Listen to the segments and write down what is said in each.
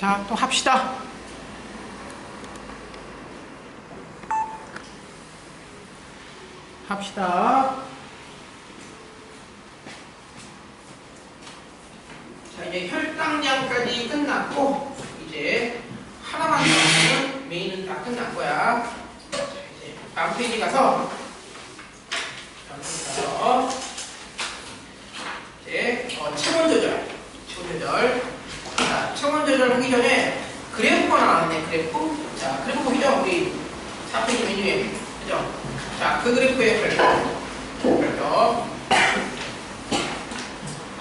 자, 또 합시다. 자, 이제 혈당량까지 끝났고, 이제 하나만 더 하면 메인은 다 끝난 거야. 자, 이제 다음 페이지 가서, 이제 체온 조절. 자, 체온 조절하기 전에 그래프가 나왔네. 그래프. 자, 그래프 보이죠? 우리 4페이지 메뉴에. 그죠? 자, 그 그래프의 별표.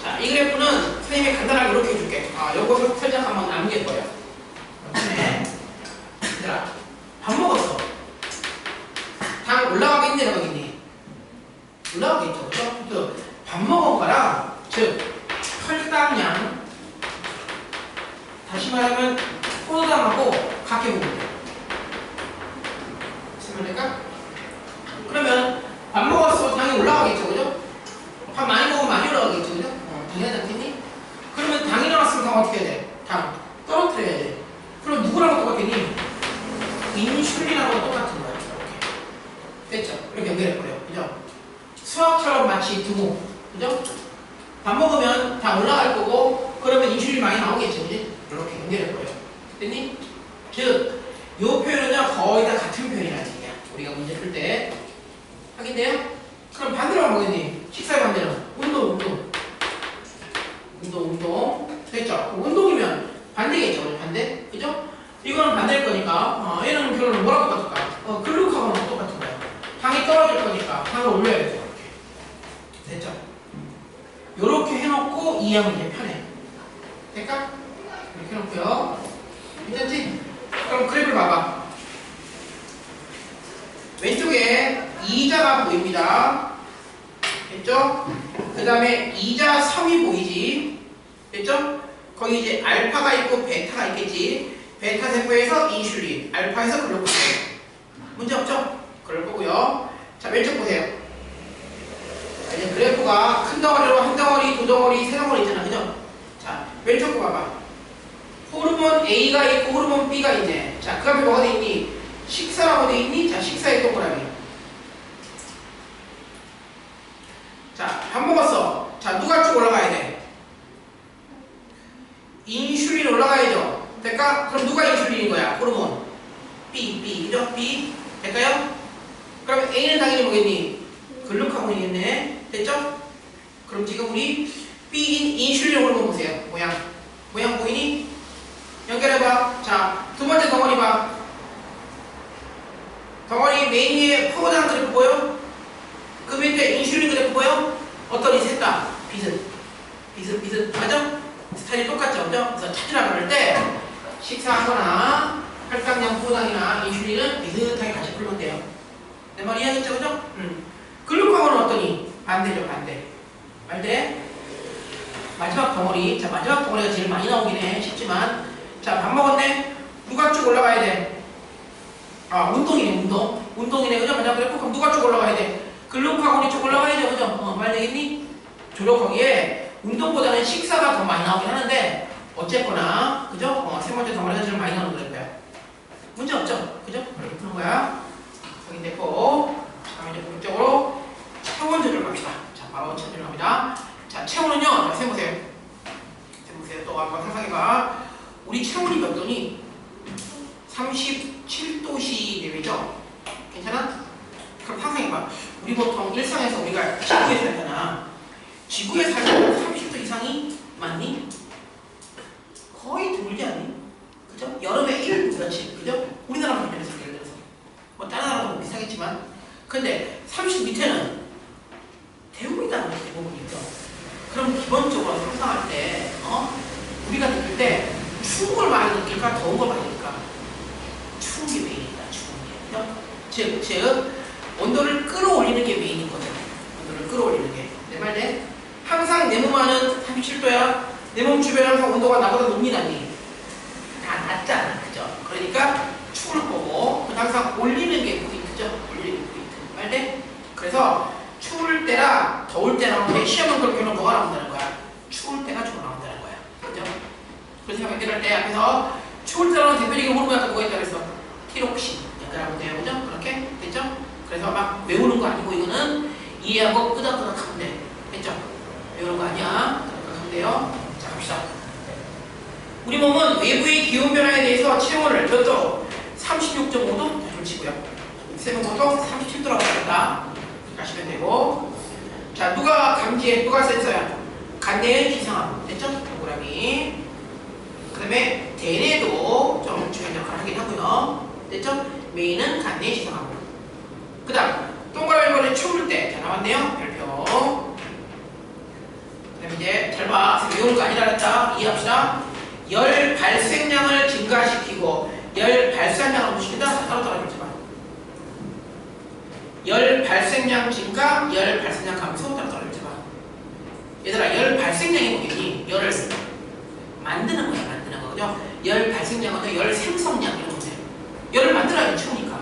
자, 이 그래프는 선생님이 간단하게 이렇게 해줄게. 요거 살짝 한번 남길 거예요. 얘들아, 밥 먹었어. 당 올라가겠니, 내려가겠니? 올라가겠죠, 그죠? 밥 먹은 거랑, 즉, 혈당량, 다시 말하면, 포도당하고 같게 보면 돼. 무슨 말일까? 그러면, 밥 먹었어. 당이 올라가겠죠, 그죠? 밥 많이 먹으면 많이 올라가겠죠, 그죠? 당연하지 않겠니? 그러면 당이 나왔으면 당 어떻게 해야 돼? 당 떨어뜨려야 돼. 그럼 누구랑 똑같겠니? 인슐린하고 똑같은 거야. 이렇게. 됐죠? 이렇게 연결해버려요. 그죠? 수학처럼 마치 두고. 그죠? 밥 먹으면 당 올라갈 거고, 그러면 인슐린 많이 나오겠죠, 그지? 이렇게 연결해버려요. 됐니? 즉, 요 표현은요, 거의 다 같은 표현이라는 얘기야. 우리가 문제 풀 때. 하겠네요? 그럼 반대로 하면 뭐겠니? 식사의 반대는? 운동. 됐죠? 운동이면 반대겠죠? 반대? 그죠? 이거는 반대일 거니까, 얘는 결론은 뭐랑 똑같을까? 글루카곤은 똑같은 거야. 당이 떨어질 거니까, 당을 올려야겠죠? 이렇게. 됐죠? 요렇게 해놓고 이해하면 이제 편해. 될까? 이렇게 해놓고요. 괜찮지? 그럼 그래프를 봐봐. 왼쪽에 2자가 보입니다. 됐죠? 그 다음에 2자 3이 보이지? 됐죠? 거기 이제 알파가 있고 베타가 있겠지? 베타 세포에서 인슐린, 알파에서 글루코스. 문제 없죠? 그럴 거고요. 자, 왼쪽 보세요. 자, 이제 그래프가 큰 덩어리로 한 덩어리, 두 덩어리, 세 덩어리 있잖아. 그죠? 자, 왼쪽 거 봐봐. 호르몬 A가 있고 호르몬 B가 있네. 자, 그 앞에 뭐가 돼 있니? 식사라고 돼 있니? 자, 식사의 동그라미. 자, 밥 먹었어. 자, 누가 쭉 올라가야 돼? 인슐린 올라가야죠. 될까? 그럼 누가 인슐린인 거야? 호르몬. B, 그죠? B. 될까요? 그럼 A는 당연히 뭐겠니? 글루카곤이겠네. 됐죠? 그럼 지금 우리 B인 인슐린 호르몬 보세요. 모양 보이니? 연결해봐. 자, 두 번째 덩어리 봐. 덩어리 메인 위에 포도당 그래프 보여? 그 밑에 인슐린 그래프 보여? 어떤 이 셋 다? 비슷. 맞아? 스타일이 똑같죠? 그죠? 그래서 찾으라 그럴 때 식사하거나 혈당량, 포도당이나 인슐린은 비슷하게 같이 풀면 돼요. 내 말 이해하겠죠? 그죠? 글루카곤은 어떠니? 반대죠, 반대. 마지막 덩어리. 자, 마지막 덩어리가 제일 많이 나오긴 해. 쉽지만. 자, 밥 먹었네? 누가 쭉 올라가야 돼? 운동이네. 그죠? 마지막 그래프. 그럼 누가 쭉 올라가야 돼? 글루카곤이 쭉 올라가야죠. 그죠? 말 되겠니? 주로 거기에 운동보다는 식사가 더 많이 나오긴 하는데, 어쨌거나, 그죠? 세 번째 덩어리가 제일 많이 나오는 거야. 문제 없죠? 그죠? 이렇게 푸는 거야. 확인됐고, 다음에 이제 본격적으로 체온 조절 갑시다. 자, 바로 체온 조절 갑니다. 자, 체온은요, 자, 세보세요. 또 한번 상상해봐. 우리 체온이 몇 도니? 37도씨 내외죠? 괜찮아? 그럼 상상해봐. 우리 보통 일상에서 우리가 지구에 살잖아. 지구에 살면 30도 이상이 많니? 거의 드물지 않니? 그죠? 여름에 1도 그렇지. 그죠? 우리나라 기준에서 예를 들어서. 뭐 다른 나라도 비슷하겠지만. 근데 30 밑에는 대부분이다는 거지, 대부분이죠. 그럼 기본적으로 상상할 때, 우리가 느낄 때 추운 걸 많이 느낄까? 더운 걸 많이 느낄까? 추운 게 메인이다, 추운 게. 즉, 온도를 끌어올리는 게 메인인 거죠. 온도를 끌어올리는 게. 내 말 돼? 항상 내 몸 안은 37도야. 내 몸 주변에 항상 온도가 나보다 높니? 다 낮잖아. 그죠? 그러니까 추울 거고, 항상 올리는 게 포인트죠. 올리는 게 포인트. 말 돼? 그래서 추울 때랑 더울 때랑 시험은 그렇게 하면 뭐가 나온다는 거야? 추울 때가 주로 나온다는 거야. 그죠? 그래서 연결할 때 앞에서 추울 때라는 대표적인 호르몬이 아까 뭐가 있다 그랬어? 티록신. 연결하면 돼요. 그죠? 그렇게? 됐죠? 그래서 막 외우는 거 아니고 이거는 이해하고 끄덕끄덕 하면 돼. 됐죠? 외우는 거 아니야. 끄덕끄덕 하면 돼요. 자, 갑시다. 우리 몸은 외부의 기온 변화에 대해서 체온을 몇 도로? 36.5도 좀 치고요. 세분 보통 37도라고 합니다. 가시면 되고. 자, 누가 감지해? 누가 센서야? 간내의 기상함. 됐죠? 동그라미. 그 다음에 대뇌도 좀 중요한 역할을 하긴 하고요. 됐죠? 메인은 간내의 기상함. 그 다음 동그라미 번에 추울 때. 자, 나왔네요. 별표. 그 다음에 이제 잘 봐. 외우는 거 아니라 그랬다. 이해합시다. 열 발생량을 증가시키고 열 발산량을 무시키다. 따로 떨어지지 마. 열 발생량 증가, 열 발생량 감소. 따로 떨어지지 마. 얘들아, 열 발생량이 뭐겠니? 열을 만드는 거야, 만드는 거. 그죠? 열 발생량은 열 생성량 이런 거지. 열을 만들어야지, 추우니까.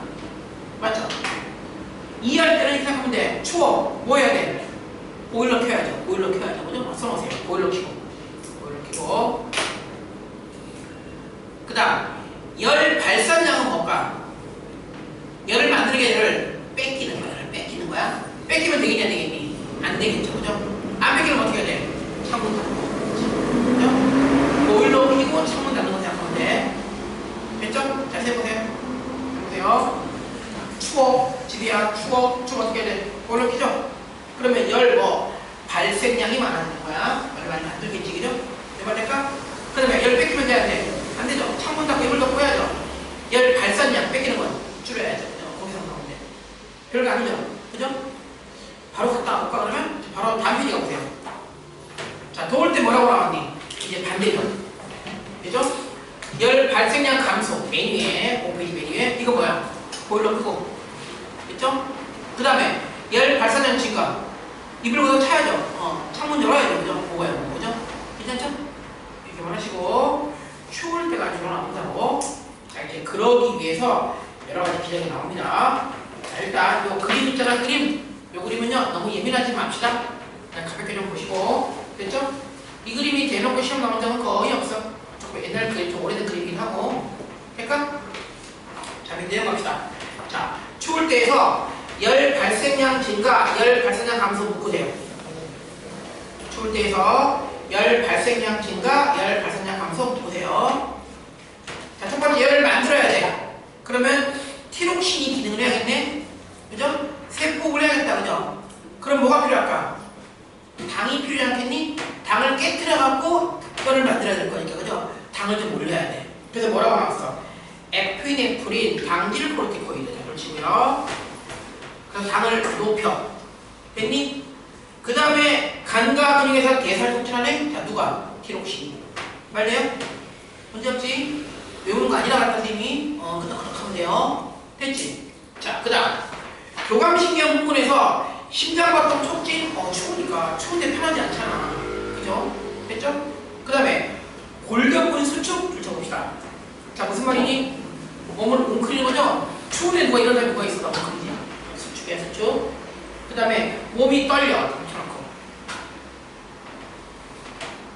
맞죠? 이해할 때는 이렇게 생각하면 돼. 추워. 뭐 해야 돼? 보일러 켜야죠. 보일러 켜야죠. 그죠? 써놓으세요. 보일러 켜고. 보일러 켜고. 그 다음, 열 발산량은 뭘까? 열을 만드는 게 열을 뺏기는 거야. 열을 뺏기는 거야. 뺏기면 되겠냐, 안 되겠니? 안 되겠죠. 그죠? 안 뺏기면 어떻게 해야 돼? 창문 닫는 거. 그죠? 보일러 켜고 창문 닫는 거 생각하면 돼. 됐죠? 잘 세보세요. 해보세요. 추워. 집이야. 추워. 추워 어떻게 해야 돼? 보일러 켜죠? 그러면 열 뭐? 발생량이 많아지는 거야. 열을 많이 만들겠지. 그죠? 내말 될까? 그 다음에 열 뺏기면 돼야 돼. 안 되죠? 창문 닫고 이불 덮고 해야죠. 열 발산량 뺏기는 건 줄여야죠. 거기서 나오면 돼. 별거 아니죠? 그죠? 바로 갔다 올까 그러면 바로 다음 페이지 가보세요. 자, 더울 때 뭐라고 나왔니? 이제 반대편. 그죠? 열 발생량 감소. 메뉴에, 홈페이지 메뉴에. 이거 뭐야? 보일러 끄고. 됐죠? 그 다음에 열 발산량 증가. 이불 걷어 차야죠. 창문 열어야죠. 그죠? 뭐예요? 그죠? 괜찮죠? 이렇게만 하시고. 추울 때가 주로 나온다고. 자, 이제 그러기 위해서 여러 가지 기능이 나옵니다. 자, 일단 요 그림 있잖아, 그림. 요 그림은요, 너무 예민하지 맙시다. 그냥 가볍게 좀 보시고. 됐죠? 이 그림이 대놓고 시험 나온 적은 거의 없어. 조금 옛날 그림, 좀 오래된 그림이긴 하고. 될까? 자, 내용 갑시다. 자, 추울 때에서 열 발생량 증가, 열 발생량 감소 묶으세요. 추울 때에서 열 발생량 증가, 열 발생량 감소 보세요. 자, 첫 번째 열을 만들어야 돼. 그러면 티록신이 기능을 해야겠네. 그죠? 세포를 해야겠다. 그죠? 그럼 뭐가 필요할까? 당이 필요하지 않겠니? 당을 깨트려갖고 열을 만들어야 될 거니까. 그죠? 당을 좀 올려야 돼. 그래서 뭐라고 나왔어? 에피네프린, 당질 코르티코이드. 자, 치고요. 그래서 당을 높여. 됐니? 그 다음에 간과 근육에서 대사를 촉진하는 자, 누가? 티록신. 말돼요? 문제없지? 외우는 거 아니라 같다 선생님이 끄덕끄덕 하면 돼요. 됐지? 자, 그 다음 교감신경 부분에서 심장박동 촉진. 추우니까 추운데 편하지 않잖아. 그죠? 됐죠? 그 다음에 골격근 수축 줄쳐봅시다. 자, 무슨 말이니? 몸을 웅크리는 거죠? 추운데 누가 이런 사람이 누가 있어? 웅크리지? 수축이야, 수축. 그 다음에 몸이 떨려.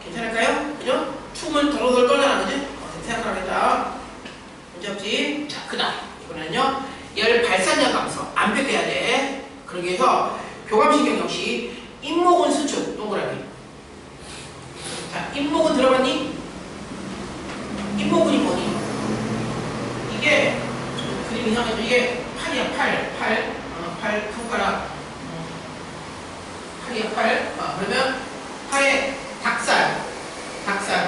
괜찮을까요? 그죠? 춤은 덜덜 떨잖아, 그지? 생각하겠다. 문제없지? 자, 그 다음 이번에는요, 열 발산량 감소. 안 뺏겨야 돼. 그러기 위해서 교감신경 역시 잇목은 수축. 동그라미. 자, 잇목은 들어봤니? 잇목은이 뭐니? 이게 그림 이상해서 이게 팔이야, 팔 손가락. 팔이야, 팔. 그러면 팔에 닭살,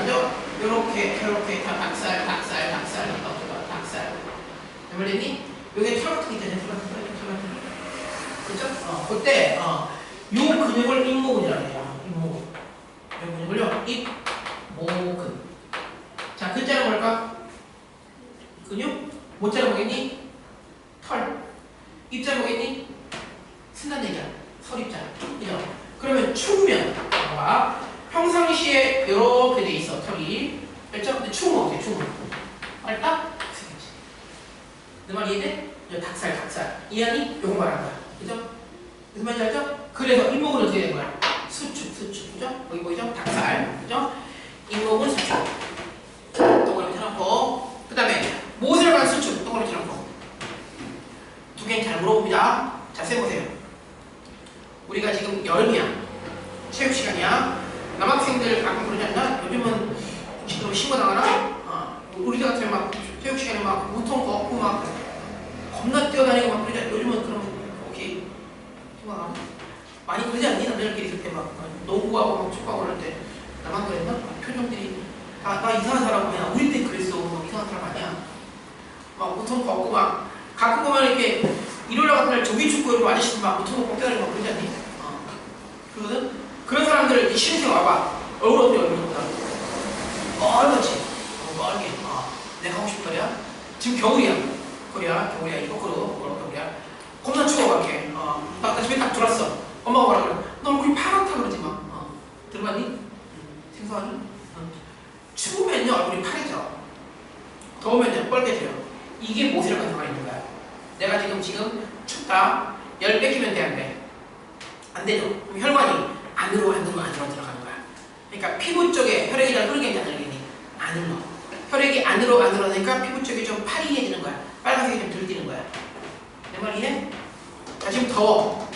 그죠? 요렇게 다 닭살. 잘 말했니? 여기 털 같은 게 있잖아요. 털 그죠? 그때, 요 근육을 잇목근이라고 해요. 잇목근. 요 근육을요, 잇목근. 자, 근자는 뭘까? 근육? 모자는 뭐겠니? 털. 입자는 뭐겠니? 쓴다는 얘기야. 설입자. 그죠? 그러면 추우면, 봐봐. 평상시에 이렇게 돼 있어, 털이. 그렇죠? 근데 추우면 어떻게 추우면? 빨딱? 내 말 이해돼? 닭살. 이해하니? 요거 말한 거야. 그죠? 무슨 말인지 알죠? 그래서 잇목은 어떻게 된 거야? 수축. 그죠? 거기 보이죠? 닭살. 그죠? 잇목은 수축. 표정들이 나 이상한 사람 아니야. 우리 때 그랬어. 이상한 사람 아니야. 막 보통 걷고 막 가끔 보면 이렇게 일요일 같은 날 조기축구 이런 거 아저씨들 막 보통 걷게 하는 거 그러지 않니? 그러거든? 그런 사람들을 이 신생 와봐. 얼굴 어떻게 얼굴보다 얼마지? 얼게. 내가 하고 싶은 말이야. 지금 겨울이야. 겨울이야. 이 거꾸로 겨울이야. 겁나 추워 이렇게. 나 집에 딱 들어왔어. 엄마가 뭐라 그래? 너 얼굴이 파랗다 그러지 마. 들어봤니? 생소하니? 추우면요 얼굴이 파래져. 더우면요 빨개져요. 이게 모세랑 관계가 있는 거야. 내가 지금 춥다. 열 뺏기면 돼, 안 돼? 안 되죠. 그럼 혈관이 안으로 들어가는 거야. 그러니까 피부 쪽에 혈액이 잘 흐르겠니 안 흐르겠니? 안 흘러. 혈액이 안으로 넣으니까 피부 쪽이 좀 파리해지는 거야. 빨간색이 좀 들뛰는 거야. 내 말 이해? 자, 지금 더워.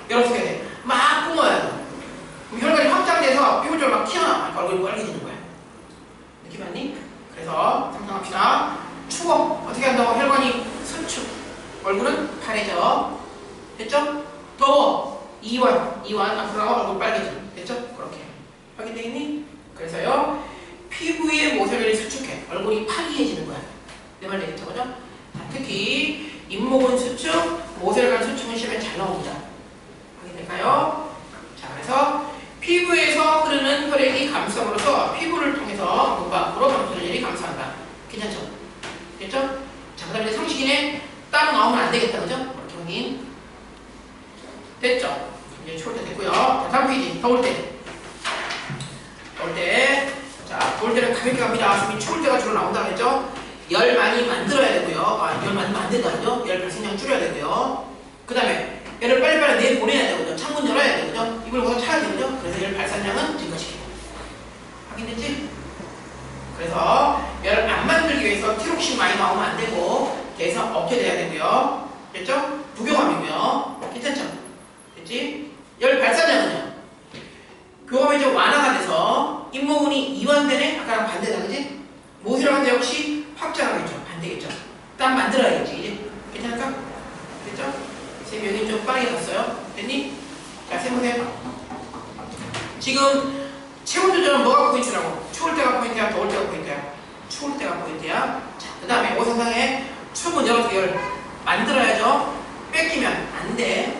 여러 어떻게 돼? 막 뿜어야 돼. 그럼 혈관이 확장돼서 피부 쪽으로 막 튀어나와. 얼굴이 빨개지는 거야. 느낌 왔니? 그래서 상상합시다. 추워. 어떻게 한다고? 혈관이 수축. 얼굴은 파래져. 됐죠? 더워. 이완 앞으로 나와 얼굴 빨개져. 됐죠? 그렇게. 확인되겠니? 그래서요. 피부의 모세혈관이 수축해. 얼굴이 파리해지는 거야. 내 말 되겠죠? 그죠? 자, 특히 잇목은 수축, 모세혈관 수축은 시험에 잘 나옵니다. 확인될까요? 자, 그래서 피부에서 흐르는 혈액이 감수함으로써 피부를 통해서 목 밖으로 감수혈액이 감수한다. 괜찮죠? 됐죠? 자, 그 다음에 이제 상식이네. 땀 나오면 안 되겠다. 그죠? 이렇게 확인. 됐죠? 이제 추울 때 됐고요. 자, 다음 페이지. 더울 때. 자, 더울 때는 가볍게 갑니다. 숨이 추울 때가 주로 나온다 그랬죠? 열 많이 만들어야 되고요. 열 많이 만든다죠? 열 발생량 줄여야 되고요. 그 다음에 열을 빨리빨리 내보내야 되거든요. 창문 열어야 되거든요. 이걸 거기서 차야 되거든요. 그래서 열 발산량은 증가시키고. 확인됐지? 그래서 열을 안 만들기 위해서 티록신 많이 나오면 안 되고 계속 억제돼야 되고요. 됐죠? 부교감이고요. 괜찮죠? 됐지? 열 발산량은요. 교감이 좀 완화가 돼서 잇모근이 이완되네? 아까랑 반대다 그지? 모세혈관 역시 확장하겠죠. 반대겠죠. 땀 만들어야겠지. 이제 괜찮을까? 됐죠? 쌤 여기 좀 빠르게 갔어요. 됐니? 자, 세보세요. 지금 체온 조절은 뭐가 포인트라고? 추울 때가 포인트야? 더울 때가 포인트야? 추울 때가 포인트야. 자, 그 다음에 오상상에 충분 열 만들어야죠. 뺏기면 안 돼.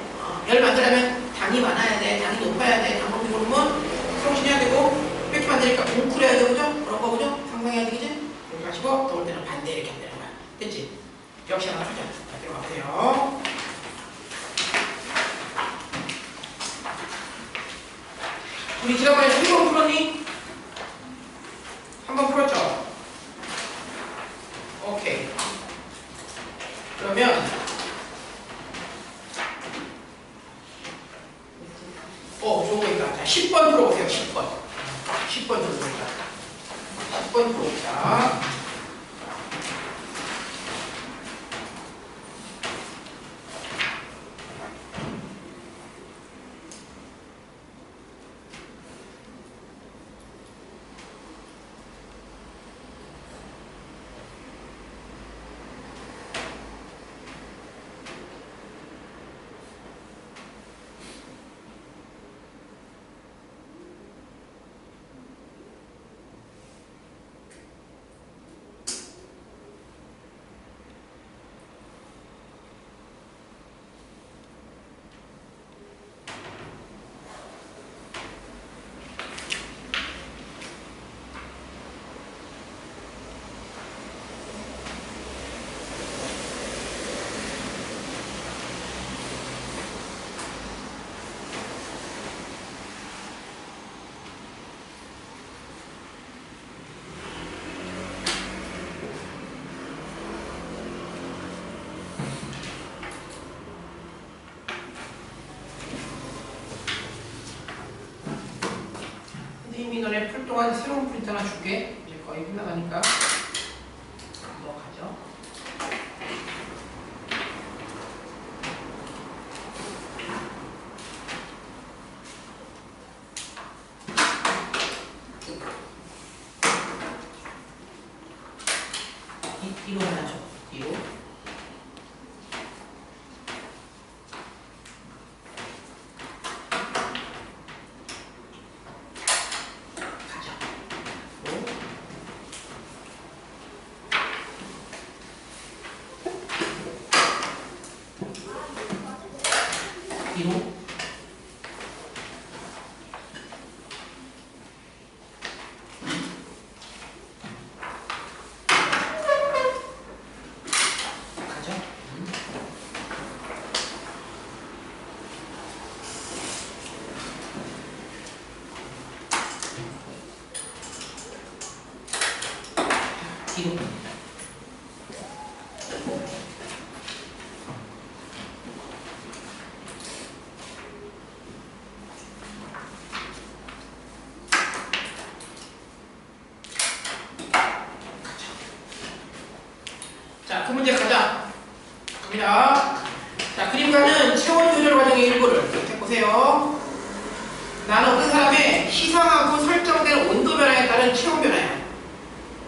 열 만들려면 당이 많아야 돼. 당이 높아야 돼. 당 높은 호르몬 성신해야 되고 뺏기면 안 되니까 웅크려야 되고 그죠? 그런 거 그죠? 상상해야 되겠지? 이렇게 하시고 더울 때는 반대 이렇게 하면 되는 거야. 됐지? 역시 하나 주자. 자, 들어가세요. 우리 지난번에 3번 풀었니? 한 번 풀었죠? 오케이. 그러면 좋은 거 있다. 자, 10번 풀어보세요. 10번 들어보자. 10번 풀어보자. 선생님이 너네 풀 동안 새로운 프린트 하나 줄게. 이제 거의 끝나가니까 넘어가죠. 뒤로 하나 줘. 뒤로. 가자. 기름. 자, 그 문제 가자. 갑니다. 자, 그림과는 체온 조절 과정의 일부를 이렇게 보세요. 나는 어떤 사람의 시상하고 설정된 온도 변화에 따른 체온 변화야.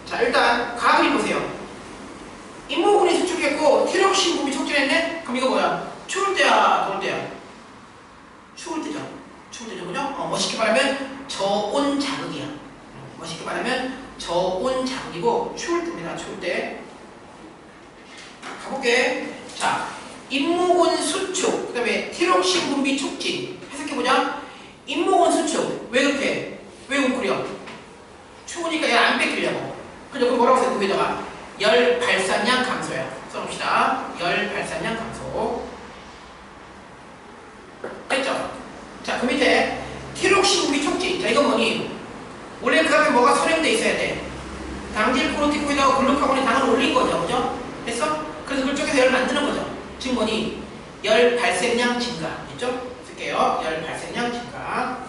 자, 일단 가그림 보세요. 인모군이 수축했고 티록신 부비 촉진했네? 그럼 이거 뭐야? 추울 때야, 더울 때야? 추울 때죠. 추울 때죠, 그죠? 멋있게 말하면 저온 자극이야. 멋있게 말하면 저온 자극이고 추울 때입니다. 추울 때. 가볼게. 자, 인모군 수축, 그 다음에 티록신 분비 촉진. 해석해보자. 인모군 수축. 왜 그렇게? 왜 웅크려? 추우니까 얘 안 뺏기려고. 그럼 뭐라고 써요? 거기다가 열 발산량 감소야. 써봅시다. 열 발산량 감소. 됐죠? 자, 그 밑에 티록신 분비 촉진. 자, 이건 뭐니? 원래 그 앞에 뭐가 선행돼 있어야 돼? 당질 프로티코이드하고 글루카곤이 당을 올린 거죠. 그죠? 됐어? 그래서 그쪽에서 열을 만드는 거죠. 지금 뭐니? 열 발생량 증가. 됐죠? 쓸게요. 열 발생량 증가.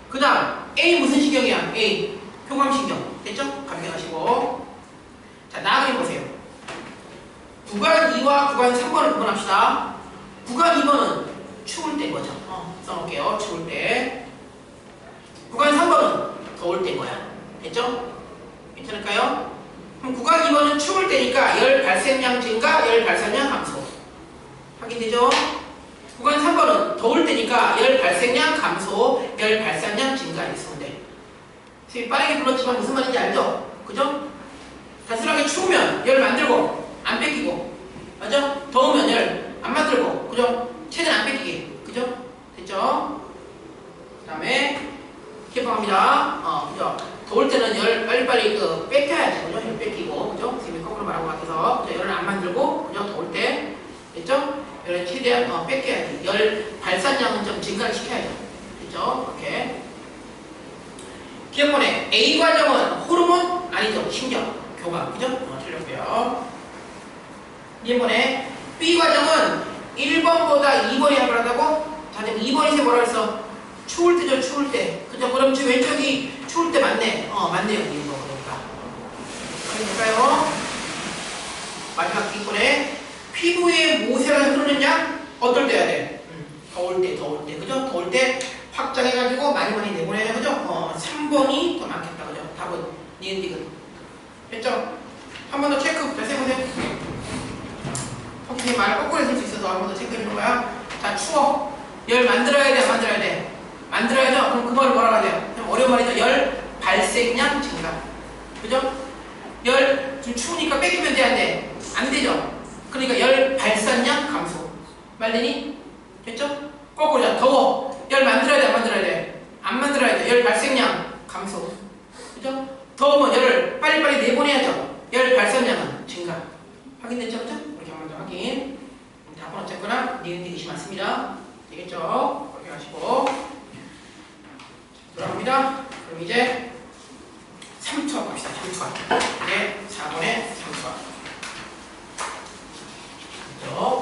그 다음 A 무슨 신경이야? A 표감신경. 됐죠? 감경하시고. 자, 나그림 보세요. 구간 2와 구간 3번을 구분합시다. 구간 2번은 추울 때인 거죠. 써놓을게요. 추울 때. 구간 3번은 더울 때인 거야. 됐죠? 괜찮을까요? 그럼 구간 2번은 추울 때니까 열 발생량 증가, 열 발산량 감소. 확인되죠? 구간 3번은 더울 때니까 열 발생량 감소, 열 발산량 증가 있으면 돼. 선생님이 빠르게 불렀지만 무슨 말인지 알죠? 그죠? 단순하게 추우면 열 만들고 안 뺏기고, 맞죠? 더우면 열 안 만들고, 그죠? 최대한 안 뺏기게, 그죠? 됐죠? 그 다음에 개방합니다. 그죠? 더울 때는 열 빨리빨리 뺏겨야지, 그죠? 열 뺏기고, 그죠? 선생님이 거꾸로 말한 것 같아서, 그죠? 열을 안 만들고, 그죠? 더울 때, 됐죠? 열을 최대한 뺏겨야지. 열 발산량은 좀 증가를 시켜야죠. 됐죠? 이렇게. 기억번에 A 과정은 호르몬 아니죠? 신경, 교감, 그죠? 틀렸고요. 기억번에 B 과정은 1번보다 2번이 활발하다고? 자, 지금 2번이 뭐라 했어? 추울 때죠, 추울 때. 그죠? 그럼 지금 왼쪽이 추울 때 맞네. 맞네요. 2번 그러니까. 그러니까요. 마지막 기권에 피부에 모세가 흐르는 양 어떨 때 해야 돼? 더울 때, 더울 때. 그죠? 더울 때 확장해가지고 많이 내보내야 돼. 그죠? 3번이 더 많겠다. 그죠? 답은 니은디귿. 됐죠? 한 번 더 체크. 다시 해보세요. 혹시 말 거꾸로 해줄 수 있어서 한 번 더 체크해주는 거야. 자, 추워. 열 만들어야 돼, 만들어야 돼. 만들어야죠? 그럼 그 말을 뭐라고 해야 돼요? 그냥 어려운 말이죠. 열 발생량 증가. 그죠? 열, 좀 추우니까 뺏기면 돼야 돼. 안 되죠? 그러니까 열 발산량 감소. 말되니? 됐죠? 거꾸로자. 더워. 열 만들어야 돼, 안 만들어야 돼? 안 만들어야 돼. 열 발생량 감소. 그죠? 더우면 열을 빨리빨리 내보내야죠. 열 발산량은 증가. 확인됐죠? 그죠? 이렇게 한번 더 확인. 답은 어쨌거나 니은디귿이 맞습니다. 되겠죠? 그렇게 하시고. 들어갑니다. 그럼 이제 3초 갑시다. 3초. 이제 4번에 3초.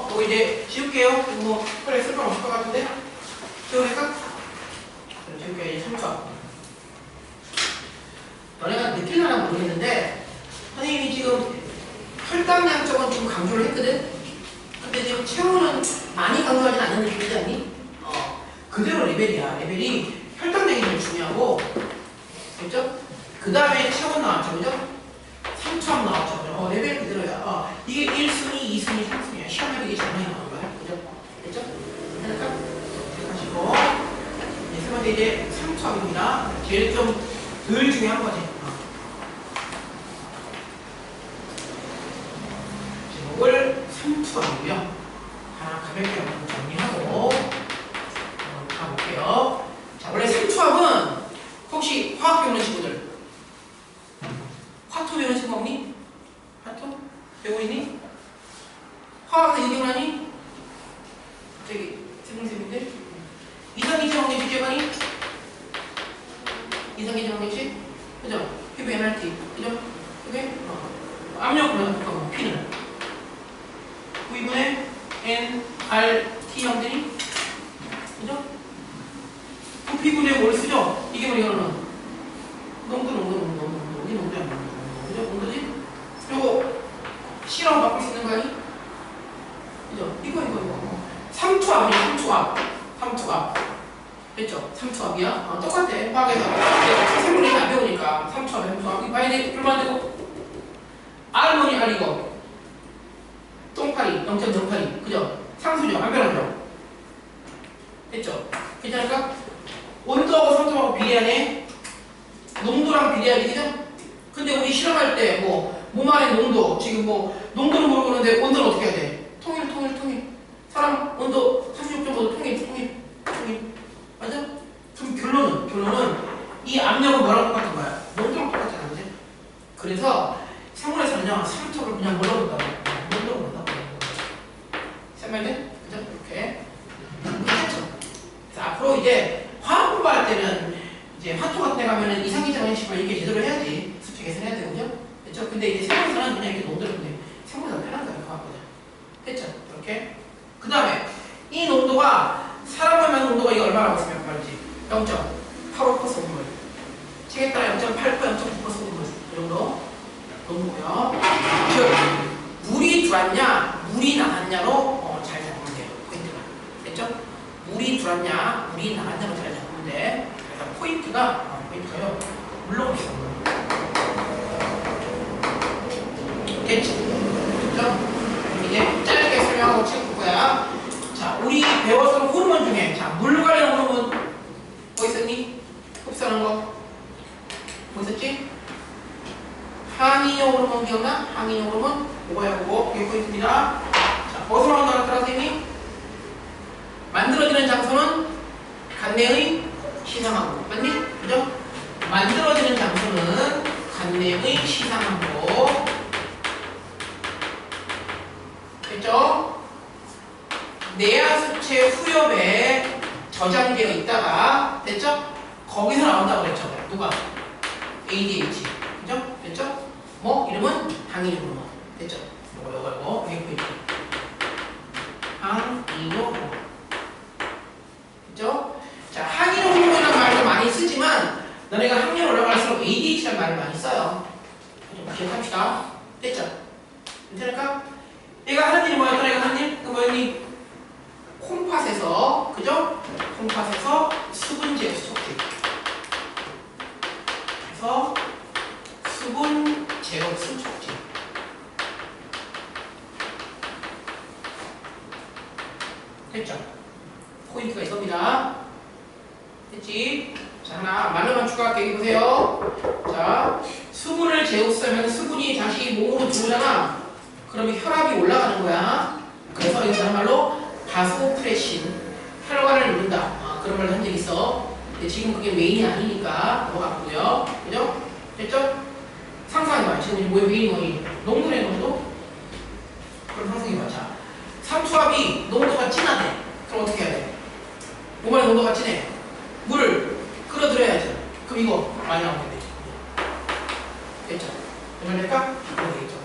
그거 이제 지울게요. 뭐 그래 쓸거 없을 것 같은데 지울까? 그럼 지울게요. 이제 3초. 너네가 느낄려나 모르겠는데 선생님이 지금 혈당량 쪽은 좀 강조를 했거든. 근데 지금 체온은 많이 강조하지 않는 느낌이지 않니? 그대로 레벨이야. 레벨이 혈당량이 제일 중요하고, 그렇죠? 그 다음에 체온 나왔죠, 그죠? 3초 나왔죠. 레벨 그대로야. 이게 1순위, 2순위, 3순위야. 시험에 이게 장난이 나온 거야. 그죠? 됐죠? 그러니까 하시고 세 번째 이제 3초입니다. 제일 좀 덜 중요한 거지. 제목을 3초이고요. 하나 가볍게 한번 정리하고 가볼게요. 자, 원래 3초합은 혹시 화학 배우는 친구들 화토 배우는 친구 없니? 화토? 배우고 있니? 화학에서 이경하니? 저기 세분세분들 이상기체 확률식 기억하니? 이상기체 확률식? 그죠? 피부의 NRT. 그죠? 그게 압력으로 바꿔 P는 V분의 NRT 형들이 그죠? 부피분의 뭘 쓰죠? 이게 뭐냐 이거는 농도 이 농도야 그죠? 농도지? 그리고 C라고 바꿀 수 있는 거 아니? 그죠? 이거 3투압이야 3투압 됐죠? 3투압이야? 똑같아 화학에서 생물이 안 배우니까 3투압 봐야 돼 얼마 되고 R분이 R이고 똥파리 0.08 그죠? 상수죠? 안 변하죠? 됐죠? 괜찮을까? 온도하고 상수하고 비례하네 농도랑 비례하지 그죠? 근데 우리 실험할 때 몸 안에 농도 지금 농도는 모르겠는데 온도는 어떻게 해야 돼? 통일 사람 온도 36.5도 통일 맞아? 그럼 결론은 이 압력은 뭐랑 똑같은 거야? 농도랑 똑같잖아 그지? 그래서 생물에서는요 3톱을 그냥 뭐라고 본다고 농도로 본다고 쌤말돼? 그죠? 이렇게 괜찮죠? 그래서 앞으로 이제 화학 공부할 때는 이제 화토 같은 데 가면은 이상기장 연식을 이렇게 제대로 해야지 수치 개선해야 되거든요? 됐죠? 근데 이제 생물에서는 그냥 이렇게 농도를 보내 생물에서 편한 거예요 화학보다 됐죠? 이렇게 그 다음에 이 농도가 사람을 만든 농도가 이게 얼마라고 생각하는지 0.85%소금물 책에 따라 0.8% 0.9%소금물 이 정도 농도고요 즉 물이 들어왔냐 물이 나갔냐로 잘 잡으면 돼요 포인트가 됐죠? 물이 들어왔냐 물이 나갔냐로 잘 잡으면 돼 그래서 포인트가요 물론 비싼 됐지? 됐죠? 이제 짧게 설명하고 지금 볼 거야. 자, 우리 배웠던 호르몬 중에 자, 물 관련 호르몬 뭐 있었니? 흡수하는 거. 뭐 있었지? 항이용 호르몬 기억나? 항이용 호르몬? 그거야, 그거. 이게 포인트입니다. 자, 어디서 나온다고 했더라, 선생님이? 만들어지는 장소는 간내의 시상하고. 맞니? 그죠? 만들어지는 장소는 간내의 시상하고. 됐죠? 내하수체 후엽에 저장되어 있다가 됐죠? 거기서 나온다고 그랬죠? 누가? ADH 그죠? 됐죠? 이름은 항이뇨 호르몬 됐죠? 요거 이게 포인트 항이뇨 호르몬 됐죠? 자, 항이뇨 호르몬이라는 말도 많이 쓰지만 너네가 학년 올라갈수록 ADH라는 말을 많이 써요 좀 기억합시다 됐죠? 괜찮을까? 얘가 하는 일이 뭐였더라? 얘가 하는 일? 그 뭐였니? 콩팥에서 그죠? 콩팥에서 수분 제거 수촉지 그래서 수분 제거 수촉지 됐죠? 포인트가 이겁니다 됐지? 자, 하나 말로만 추가할게. 여기 보세요. 자, 수분을 재흡수하면 수분이 다시 몸으로 들어오잖아. 그러면 혈압이 올라가는 거야. 그래서 이거 다른 말로 바소프레신, 혈관을 누른다. 그런 말을 한 적 있어. 근데 지금 그게 메인이 아니니까 넘어갔고요. 그죠? 됐죠? 상상해봐. 지금 뭐의 메인이 뭐니? 농도네, 농도? 그럼 상상해봐. 자, 삼투압이 농도가 진하대. 그럼 어떻게 해야 돼? 몸 안에 농도가 진해. 물을 끌어들여야지. 그럼 이거 많이 나오게 되죠. 됐죠? 내 말 될까? 그럼 되겠죠.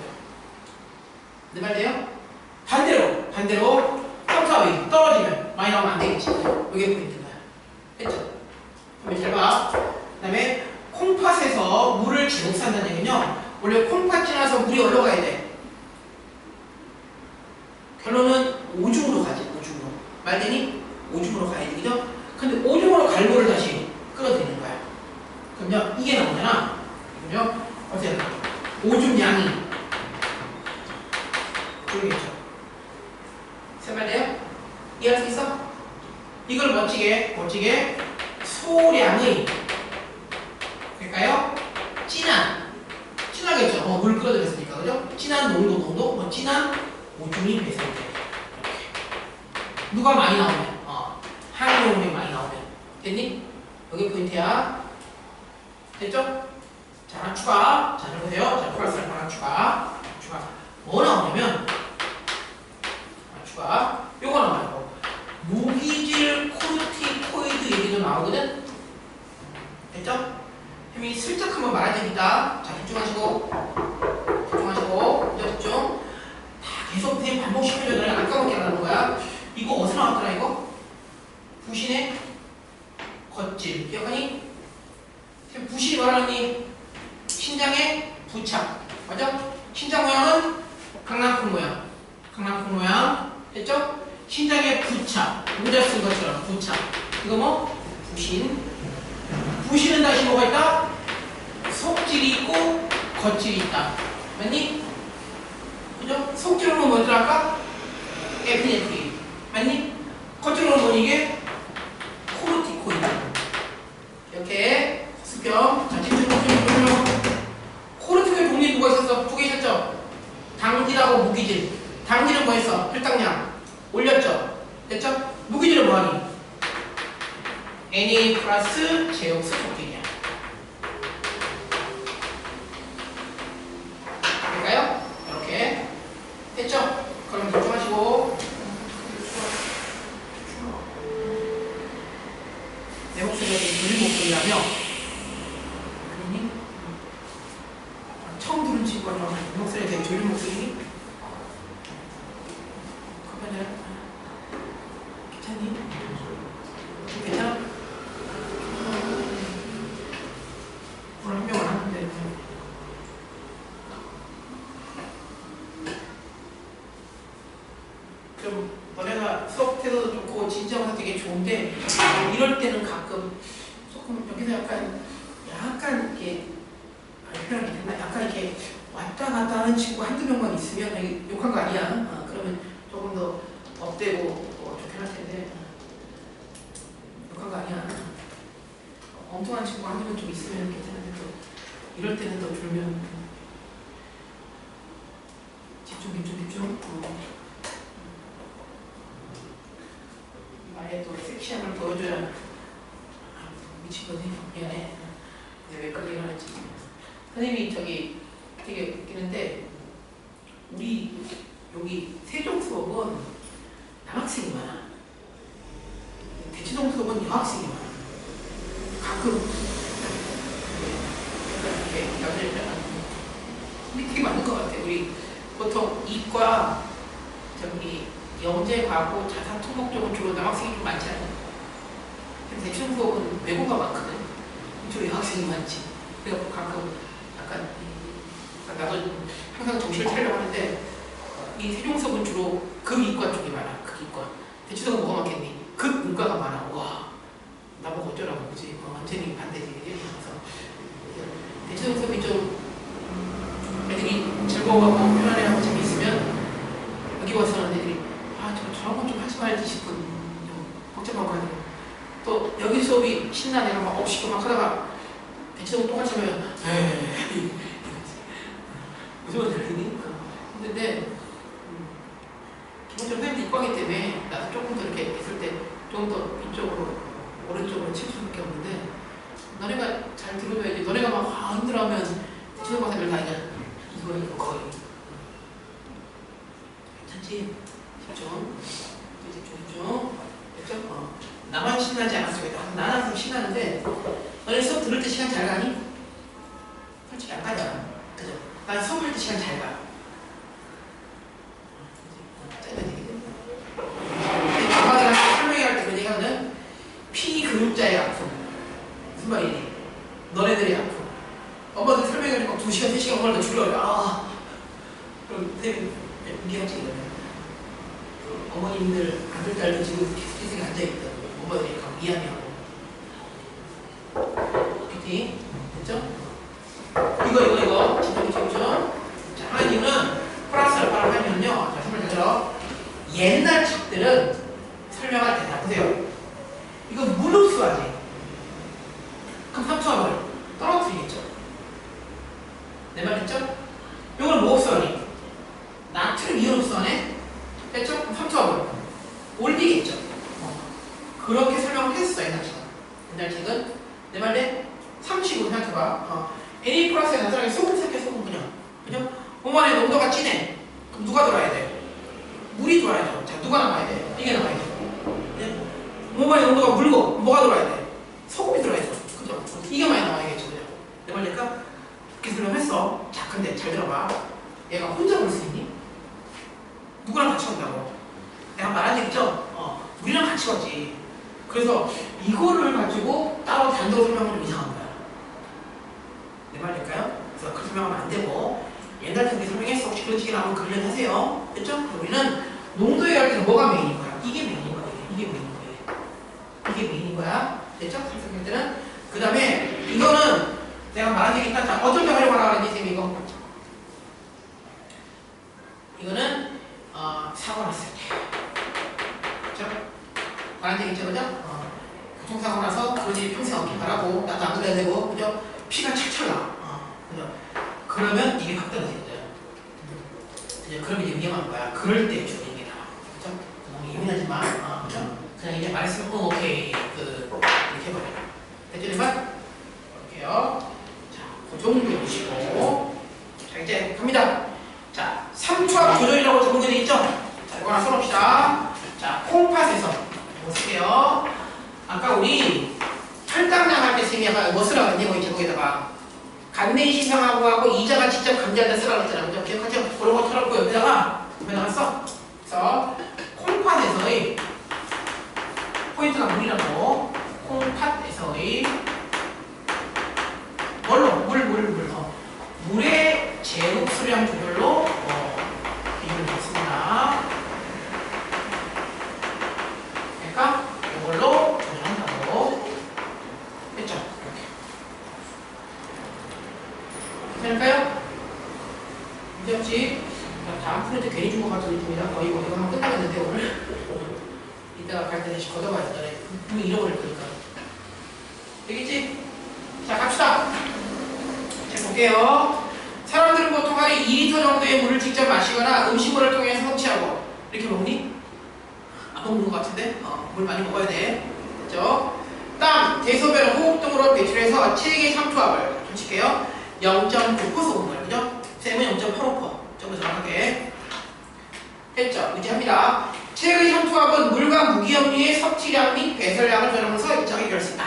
내 말 돼요? 반대로 삼투압이 떨어지면 많이 나오면 안 되겠지. 이게 포인트다. 됐죠? 그럼 잘 봐. 그 다음에 콩팥에서 물을 재흡수한다는 얘기는요. 원래 콩팥 지나서 물이 올라가야 돼. 결론은 오줌으로 가지. 오줌으로. 말되니? 오줌으로 가야 되죠? 근데 오줌으로 갈 물을 다시 끌어들이는 거야. 그럼요, 이게 나오잖아. 그럼요, 어떻게 하나? 오줌 양이 모르겠죠? 세발돼요? 이해할 수 있어? 이걸 멋지게 소량의 될까요? 진하겠죠? 물 끌어들였으니까, 그죠? 진한 농도, 진한 오줌이 배설돼. 누가 많이 나오면? 항이용이 많이 나오면. 됐니? 여기 포인트야. 됐죠? 자, 하나 추가. 자, 잘 보세요. 자, 플러스 하나 추가. 뭐 나오냐면, 하나 추가. 요거 나와요. 무기질 코르티코이드 얘기도 나오거든? 됐죠? 쌤이 슬쩍 한번 말해야 됩니다. 자, 집중하시고. 집중. 다 계속 선생님 반복시켜줘야 돼. 안 까먹게 하라는 거야. 이거 어디서 나왔더라, 이거? 부신의 겉질. 기억하니? 부신이 말하니 신장의 부착. 맞아? 신장 모양은 강낭콩 모양. 됐죠? 신장의 부착. 모자 쓴 것처럼 부착. 이거 뭐? 부신. 부신은 다시 뭐가 있다? 속질이 있고 겉질이 있다. 맞니? 그죠? 속질로는 뭐더라 아까? 에피네프린. 맞니? 겉질로는 뭐니 이게? 코르티코이드. 이렇게 수평. 자, 집중. 코르티코이드 종류에 누가 있었어? 두 개 있었죠? 당질하고 무기질. 당질은 뭐 했어? 혈당량 올렸죠? 됐죠? 무기질은 뭐하니? Na 플러스 제옥스 촉진이야. 될까요? 이렇게 됐죠? 그럼 집중하시고. 내 목소리가 되게 졸린 목소리라며? 그러니? 처음 들은 친구가 내 목소리가 되게 졸린 목소리니? 그러면 괜찮니? 괜찮아? 오늘 한 명을 하는데 좀 너네가 수업 태도도 좋고 진정해서 되게 좋은데 이럴 때는 가끔 조금 여기서 약간 이렇게 표현이 됐나? 약간 이렇게 왔다 갔다 하는 친구 한두 명만 있으면 욕한 거 아니야. 그러면 조금 더 업되고 좋긴 할 텐데 욕한 거 아니야. 엉뚱한 친구 한두 명 좀 있으면 괜찮은데 또 이럴 때는 더 졸면 집중. 나의 또 섹시함을 보여줘야 미치거든. 미안해. 내가 왜 그렇게 일어났지? 선생님이 저기 되게 웃기는데 우리 여기 세종 수업은 남학생이 많아. 대치동 수업은 여학생이 많아. 가끔 이렇게 여자들은 우리 되게 많은 것 같아. 우리 보통 이과 저기 영재과고 자산통목 쪽은 주로 남학생이 좀 많지 않아? 대치동 수업은 외고가 많거든. 주로 여학생이 많지. 그래서 가끔 약간 나도 항상 정신을 차리려고 하는데 이 세종 수업은 주로 극이과 쪽이 많아. 극이과. 대치동은 뭐가 많겠니? 극문과가 많아. 와, 나보고 어쩌라고 그지? 완전히 반대지. 그래서 대치동 수업이 좀 애들이 즐거워하고 편안해하고 재미있으면 여기 와서는 애들이 저런 건 좀 하지 말지 싶은 좀 복잡한 거 아니에요. 또 여기 수업이 신나 내가 막 업시고 막 하다가 대치동 똑같이 하면 에이 무슨 말인지 알겠니? 근데 기본적으로 선생님도 이과이기 때문에 나도 조금 더 이렇게 있을 때 좀 더 이쪽으로 오른쪽으로 칠 수밖에 없는데 너네가 잘 들어줘야지. 너네가 막 힘들어하면 대치동 가서 별 다니냐? 이거 거의 괜찮지? 집중. 됐죠? 나만 신나지 않았으면 나는 항상 신나는데 너네 수업 들을 때 시간 잘 가니? 솔직히 안 가잖아. 그죠? 난 수업 할 때 시간 잘 가. 엄마들한테 설명할 때 그런 얘기하거든. 피근자의 아픔. 무슨 말이니? 너네들의 아픔. 엄마들 설명해주고 2시간, 3시간 오늘 더 줄여요. 그럼 선생님 얘기하지. 어머님들 아들, 딸도 지금 계속 앉아있거든. 엄마들이 막 미안해하고. PT 됐죠? 이거 집중. 자, 하는 이유는 플러스 알파를 하면요. 자, 설명 들어. 옛날 책들은 설명할 때 다 보세요. 이거 물로 수하지. 그럼 삼투압을 떨어뜨리겠죠. 내 말 됐죠? 이걸 뭐 수하니? 나트륨 이온으로 수하네? 됐죠? 그럼 삼투압을 올리겠죠. 그렇게 설명을 했어. 옛날 책은 내 말에 35 생각해봐. Na 플러스에 나타나게 소금 생각해. 소금 그죠? 공원의 농도가 진해. 그럼 누가 들어와야 돼? 물이 들어와야죠. 자, 누가 나와야 돼? 이게 나와야죠. 네? 공원의 농도가 물고 뭐가 들어와야 돼? 소금이 들어야죠. 그죠? 이게 많이 나와야겠죠. 그죠? 설명했어. 자, 근데 잘 들어봐. 얘가 혼자 볼 수 있니? 누구랑 같이 온다고? 내가 말한 적 있죠? 우리랑 같이 오지. 그래서 이거를 가지고 따로 단독 설명하면 좀 이상한 거야. 내 말 될까요? 그래서 그렇게 설명하면 안 되고, 옛날 ten데 설명했어. 혹시 그런 식이 나오면 그런 하세요. 됐죠? 우리는 농도에 할 때는 뭐가 메인인 거야? 이게 메인인 거야. 이게 메인인 거야. 이게 메인인 거야. 됐죠? 설명할 때는. 그 다음에 이거는 내가 말한 적이 있다. 자, 어떤 거 하려고 하라 그랬니, 쌤이 이거? 이거는 사고 났을 때. 그렇죠? 말한 적 있죠, 그죠? 교통사고 나서 그러지 평생 없길 바라고 나도 안 그래야 되고, 그죠? 피가 찰찰 나. 그죠? 그러면 이게 확 떨어지거든. 그죠? 그러면 이제 위험한 거야. 그럴 때 주는 게 나와. 그죠? 너무 예민하지 마. 그죠? 그냥 이제 말했으면 오케이. 이렇게 해버려. 됐죠, 내 말? 이렇게요. 자, 그 정도 보시고. 자, 이제 갑니다. 자, 3초합 조절이라고 적은 게 돼 있죠? 자, 이거 하나 써놓읍시다. 자, 콩팥에서 이거 쓸게요. 아까 우리 탈당량 할 때 쌤이 아까 뭐 쓰라고 했니? 거기 제목에다가 간내시상하고 하고 이자가 직접 감지한다 쓰라고 했잖아. 그죠? 기억하죠? 그런 거 털었고 여기다가 써. 그래서 콩팥에서의 포인트가 물이라고. 콩팥에서의 물의 제곱 수량 조절로 비교를 했습니다. 그러니까 이걸로 조절한다고 했죠. 이렇게. 괜찮을까요? 문제없지? 다음 프로젝트 괜히 준 것 같은 느낌이라 거의 이거 하면 끝나겠는데 오늘. 이따가 갈 때 다시 걷어봐야 돼. 분명히 잃어버릴 거니까. 되겠지? 자, 갑시다. 자, 볼게요. 사람들은 보통 하루에 2리터 정도의 물을 직접 마시거나 음식물을 통해서 섭취하고. 이렇게 먹니? 안 먹는 것 같은데? 물 많이 먹어야 돼. 됐죠? 땀, 대소변, 호흡 등으로 배출해서 체액의 삼투압을 좀 칠게요. 0.9% 소금물, 그죠? 쌤은 0.85% 정도 정확하게 했죠. 이제 합니다. 체액의 삼투압은 물과 무기염류의 섭취량 및 배설량을 조절하면서 일정하게 해결할 수 있다.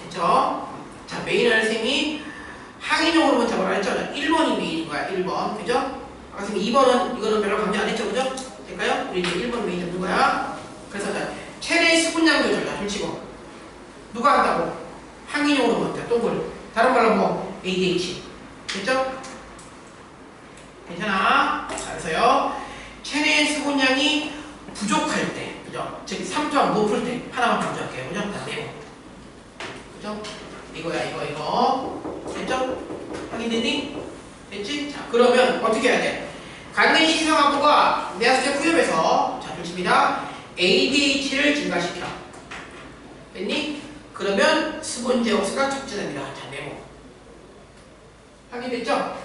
됐죠? 자, 메인을 쌤이 항인용으로 먼저 뭐라 했죠? 1번이 메인인 거야, 1번. 그죠? 아까 쌤이 2번은 이거는 별로 감지 안 했죠, 그죠? 될까요? 우리 이제 1번 메인 잡는 거야. 그래서 자, 체내 수분량 조절이다, 둘치고. 누가 한다고? 항인용으로 먼저, 동글. 다른 말로 뭐? ADH. 됐죠? 괜찮아? 자, 그래서요. 체내 수분량이 부족할 때, 그죠? 즉, 3.5 높을 때, 하나만 강조할게요, 그죠? 다 네모. 그죠? 이거야, 이거. 됐죠? 확인됐니? 됐지? 자, 그러면 어떻게 해야 돼? 간내 시상하부가 내화수제 후엽에서, 자, 좋습니다. ADH를 증가시켜. 됐니? 그러면 수분 제곱수가 촉진됩니다. 자, 네모. 확인됐죠?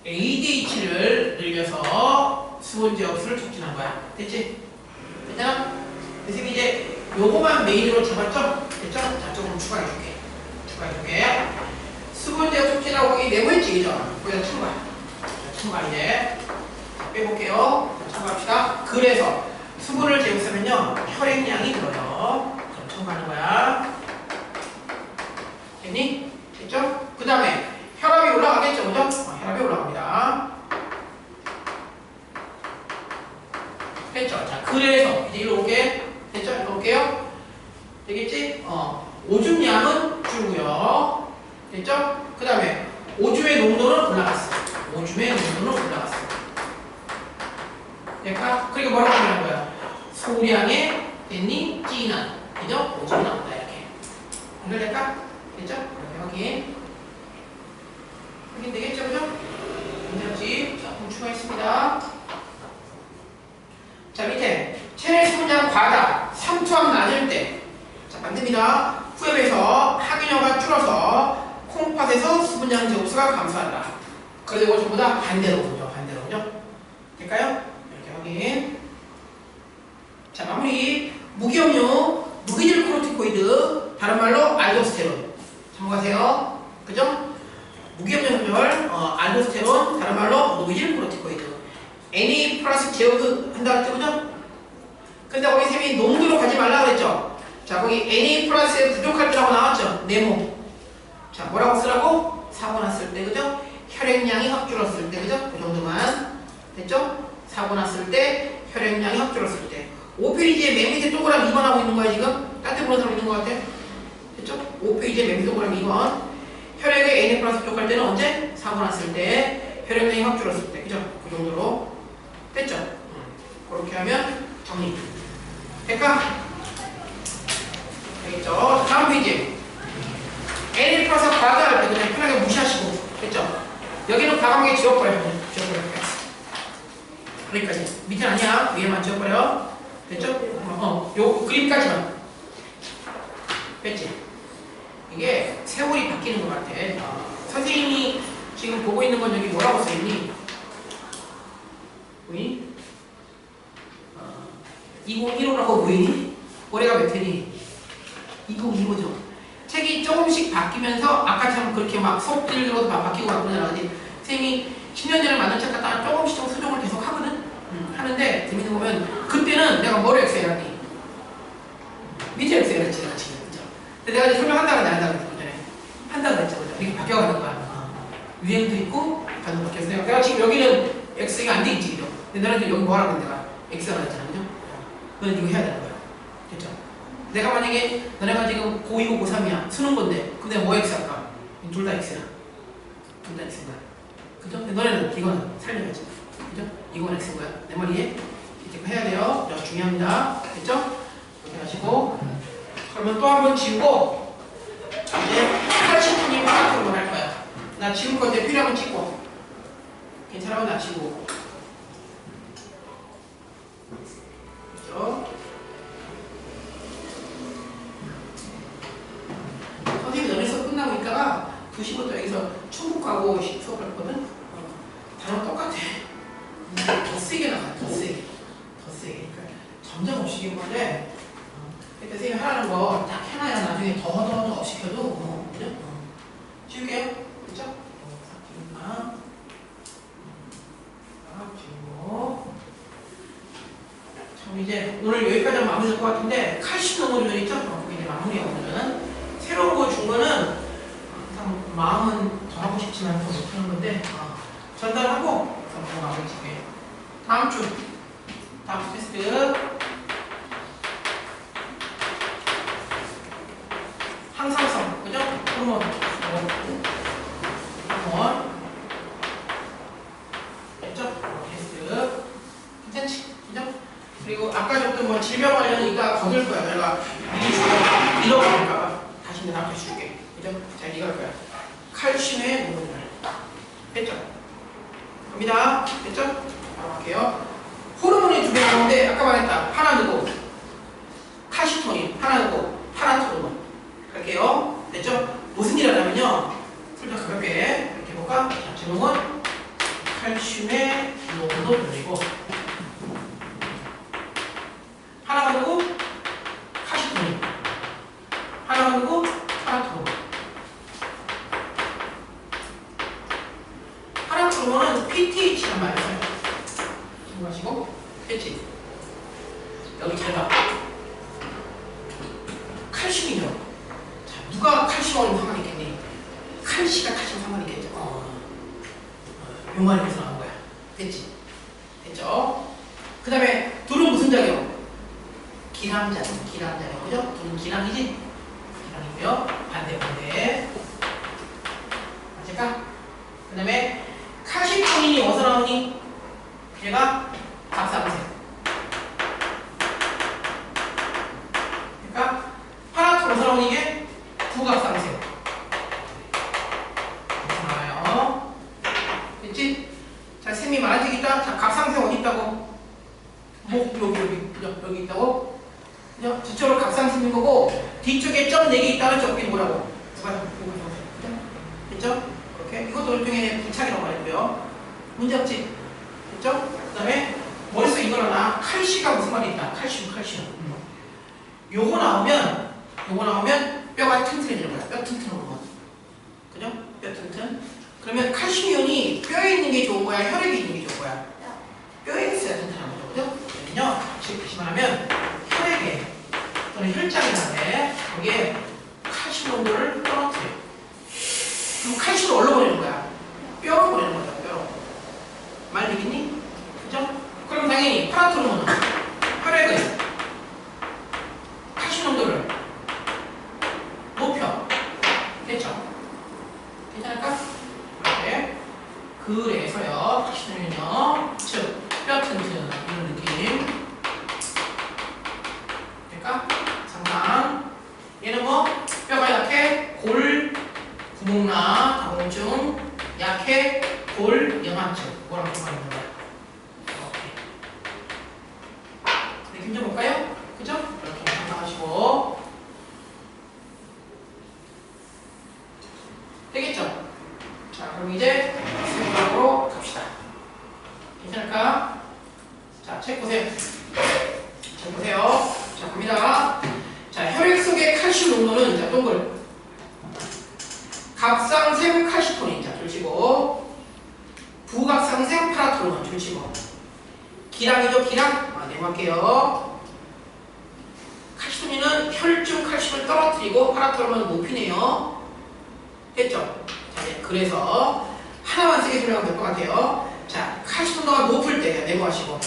ADH를 늘려서 수분 제곱수를 촉진한 거야. 됐지? 됐잖아? 선생님이 이제 요거만 메인으로 잡았죠? 됐죠? 자, 조금 추가해줄게. 수분 제곱 촉진하고 거기 네모했지, 그죠? 거기다 첨가 이제 빼볼게요. 첨가합시다. 그래서 수분을 제곱하면요 혈액량이 늘어요. 그럼 첨가하는 거야. 됐니? 됐죠? 그 다음에 혈압이 올라가겠죠, 그죠? 혈압이 올라갑니다. 됐죠? 자, 그래서 이제 이리로 올게. 됐죠? 이리로 올게요. 되겠지? 오줌량은 줄고요. 됐죠? 그 다음에 오줌의 농도는 올라갔어. 그러니까 그러니까 뭐라고 하는 거야? 소량의 됐니? 진한. 그죠? 오줌이 나온다 이렇게. 연결될까? 됐죠? 이렇게 확인 되겠죠? 그죠? 문제없지? 자, 그럼 추가했습니다. 자, 밑에 체내 수분량 과다 3투압 낮을 때 자, 만듭니다. 후엽에서 항인효가 줄어서 콩팥에서 수분량 제곱수가 감소한다. 그리고 전부 다 반대로 그죠? 될까요? 이렇게 확인. 자, 마무리. 무기염류, 무기질 코르티코이드, 다른 말로 알도스테론. 참고하세요. 그죠? 무기염류 함열, 알도스테론, 다른 말로 무기질 코르티코이드. Na 플러스 제어한다 했죠, 그죠? 근데 거기 쌤이 농도로 가지 말라 그랬죠? 자, 거기 Na 플러스에 부족할 때라고 나왔죠? 네모. 자, 뭐라고 쓰라고? 사고 났을 때, 그죠? 혈액량이 확 줄었을 때, 그죠? 그 정도만. 됐죠? 사고 났을 때, 혈액량이 확 줄었을 때. 5페이지에 맨 밑에 동그라미 2번 하고 있는 거야, 지금? 딴데 보는 사람 있는 거 같아? 됐죠? 5페이지에 맨 밑에 동그라미 2번. 혈액의 NA 플러스 부족할 때는 언제? 사고 났을 때, 혈액량이 확 줄었을 때, 그죠? 그 정도로. 됐죠? 그렇게 하면 정리. 될까? 되겠죠? 다음 페이지. NA 플러스 과다할 때 그냥 편하게 무시하시고. 됐죠? 여기는 과감하게 지워버려요. 지워버려요. 여기까지. 밑에 아니야. 위에만 지워버려. 됐죠? 요 그림까지만. 됐지? 이게 세월이 바뀌는 것 같아. 선생님이 지금 보고 있는 건 여기 뭐라고 써있니? 보이니? 2015라고 보이니? 올해가 몇 회니? 2025죠. 책이 조금씩 바뀌면서 아까처럼 그렇게 막 속들어도 막 바뀌고 그러잖아. 선생님이 10년 전에 만든 책 갖다가 조금씩 수정을 계속 하거든? 하는데 재밌는 거 보면 그때는 내가 뭐를 엑스해놨니? 밑에 엑스해놨지 내가 지금. 그죠? 근데 내가 이제 설명한다고 안 한다고 그랬거든. 한다고 그랬죠. 그죠? 이렇게 바뀌어가는 거야. 유행도 있고 가도 바뀌었어요. 내가 지금 여기는 엑스가 안 돼 있지. 그죠? 근데 너는 여기 뭐 하라고 내가 엑스가 나왔잖아. 그죠? 너는 이거 해야 되는 거야. 됐죠? 내가 만약에 너네가 지금 고2고 고3이야. 수능 건데 근데 뭐 엑스 할까? 둘 다 엑스야. 둘 다 엑스인 거야. 그죠? 근데 너네는 이거는 살려야지. 그죠? 이건 X인 거야. 내 머리에 이렇게 해야 돼요. 중요합니다. 됐죠? 이렇게 하시고 그러면 또 한 번 지우고 이제 80분이 파란색으로 할 거야. 나 지울 건데 필요하면 찍고 괜찮으면 나 지우고 그죠? 선생님이 너네 수업 끝나고 있다가 2시부터 여기서 충북하고 수업을 했거든? 단어 똑같아. 더 세게 나가, 더 세게. 더 세게. 그러니까 점점 없이 건데, 일단 선생님이 하라는 거 딱 해놔야 나중에 더 시켜도, 그죠? 지울게요. 그죠? 지우고. 참, 이제 오늘 여기까지 하면 마무리 될 것 같은데, 칼슘 넘어주면 있죠? 그게 이제 마무리야, 오늘은. 새로운 거 준 거는, 항상 마음은 더 하고 싶지만 더 못하는 건데, 전달하고, 마무리 짓게. 다음 테스트. 항상성, 그죠? 호르몬. 됐죠? 테스트. 괜찮지? 그죠? 그리고 아까 줬던 뭐 질병 관련 이따 거둘 거야. 내가 미리 주고 잃어버릴까봐. 다시 내가 앞에 줄게. 그죠? 잘 이걸 거야. 칼슘의 노동을. 됐죠? 갑니다. 됐죠? 바로 갈게요. 호르몬이 두 개 나오는데 아까 말했다. 하나 넣고 카시토닌 하나 넣고 파라토르몬 갈게요. 됐죠? 무슨 일 하냐면요. 풀 좀 가볍게 이렇게 해볼까? 자, 제목은 칼슘의 농도 변이고 하나가 넣고 카시토닌 하나가 넣고 파라토르몬 파라토르몬은 PTH란 말이에요. 마시고 했지? 여기 잘 봐. 칼슘이죠. 자, 누가 칼슘하고 상관이 있겠니? 칼시가 칼슘 상관이 있겠죠. 요 말이 무슨 나온 거야. 됐지? 됐죠? 그 다음에 둘은 무슨 작용? 기량작용. 그죠? 둘은 기량이지? 기량이고요. 반대. 맞을까? 그 다음에 카시토닌이 어디서 나오니? 얘가 갑상생. 그러니까 파라토르몬 나오는 게 부갑상생. 나와요. 됐지? 자, 쌤이 말한 적 있다. 자, 갑상생 어디 있다고? 목 여기 있다고? 그죠? 저쪽으로 갑상생인 거고 뒤쪽에 점 4개 있다는 적이 뭐라고? 됐죠? 이렇게 이것도 일종의 부착이라고 말했고요. 문제 없지? 됐죠? 그 다음에 머릿속에 이거 하나 칼슘가 무슨 말이 있다. 칼슘. 요거 나오면 뼈가 튼튼해지는 거야. 뼈 튼튼 호르몬. 그죠? 뼈 튼튼. 그러면 칼슘이온이 뼈에 있는 게 좋은 거야? 혈액에 있는 게 좋은 거야? 뼈에 있어야 튼튼한 거죠. 그죠? 그러면요. 지금 하면 혈액에 또는 혈장이라는데 거기에 칼슘 농도를 떨어뜨려. 그래서요. 칼슘은요. 즉 뼈 튼튼 이런 느낌. 그러니까 상상. 얘는 뭐 뼈가 약해 골 구멍나 다공증 약해 골 영암증 뭐랑 뭐가 있는 거야. 느낌 좀 볼까요? 그죠? 이렇게 상상하시고 되겠죠? 자, 그럼 이제 생각으로 갑시다. 괜찮을까? 자, 책 보세요. 책 보세요. 자, 갑니다. 자, 혈액 속의 칼슘 농도는 자, 동글. 갑상샘 칼시토닌 자, 줄치고 부갑상샘 파라토론 줄치고 기량이죠, 기량? 내볼게요. 칼시토닌은 혈중 칼슘을 떨어뜨리고 파라토론은 높이네요. 됐죠? 자, 네, 그래서 하나만 세게 설명하면 될 것 같아요. 자, 칼슘도가 높을 때 메모하시고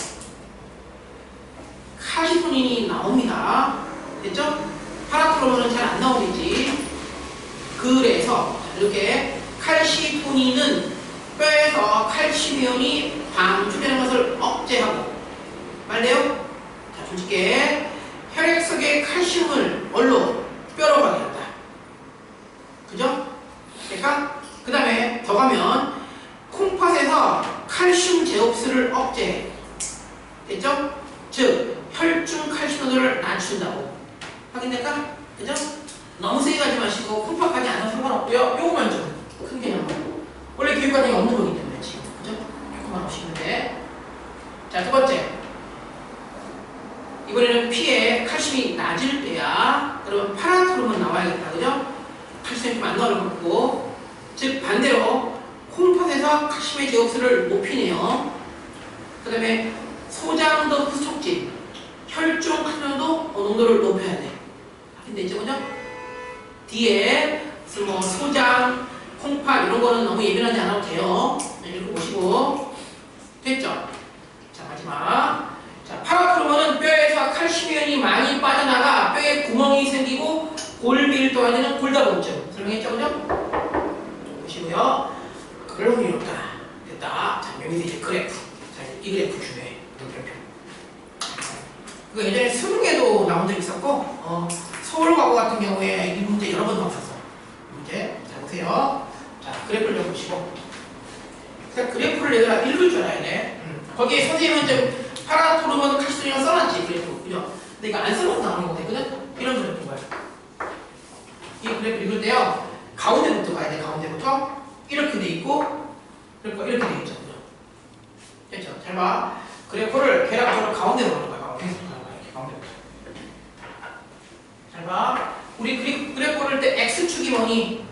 칼시토닌이 나옵니다. 됐죠? 파라토론은 잘 안 나오겠지. 그래서 이렇게 칼시토닌은 뼈에서 칼슘이온이 방출되는 것을 억제하고 말래요? 자, 솔직히 혈액 속의 칼슘을 뭘로? 뼈로 가게 한다. 그죠? 그러니까 그 다음에 더 가면 콩팥에서 칼슘 제곱수를 억제해. 됐죠? 즉 혈중 칼슘 농도를 낮춘다고. 확인될까? 그죠? 너무 세게 가지 마시고 콩팥까지 안 하면 상관없고요. 요거만 좀 큰 개념. 원래 교육과정이 없는 거기 때문에 지금. 그죠? 요거만 오시면 돼. 자, 두 번째. 이번에는 피에 칼슘이 낮을 때야. 그러면 파라토론만 나와야겠다. 그죠? 칼슘이 좀 안 나올 것 같고. 즉 반대로 콩팥에서 칼슘의 제곱수를 높이네요. 그 다음에 소장도 흡수촉진, 혈중 칼슘도 농도를 높여야 돼. 근데 있죠, 그죠? 뒤에 뭐 소장, 콩팥 이런 거는 너무 예민하지 않아도 돼요. 이렇게 보시고 됐죠? 자, 마지막. 자, 파라토론은 뼈에서 칼슘이온이 많이 빠져나가 뼈에 구멍이 생기고 골비를 떠야 되는 골다공증. 설명했죠, 그죠? 보시고요. 그런 이렇다. 됐다. 자, 여기서 이제 그래프. 자, 이 그래프 중요해. 이 그래프. 그거 예전에 수능에도 나온 적 있었고, 서울과거 같은 경우에 이 문제 여러 번 나왔었어. 문제. 자, 보세요. 자, 그래프를 좀 보시고. 그러니까 그래프를 내가 읽을 줄 알아야 돼. 거기에 선생님은 좀 파라토론은 칼슘이랑 써놨지, 그래프. 그죠? 근데 이거 안 써놔서 나오는 거거든? 이런 그래프인 거야. 이 그래프 읽을 때요. 가운데부터 가야 돼, 가운데부터. 이렇게 돼 있고, 이렇게 돼 있죠. 그죠? 됐죠? 잘 봐. 그래프를 계략적으로 가운데로 가는 거야. 계속 가는 거야. 이렇게 가운데부터. 잘 봐. 우리 그래프 고를 때 X축이 뭐니?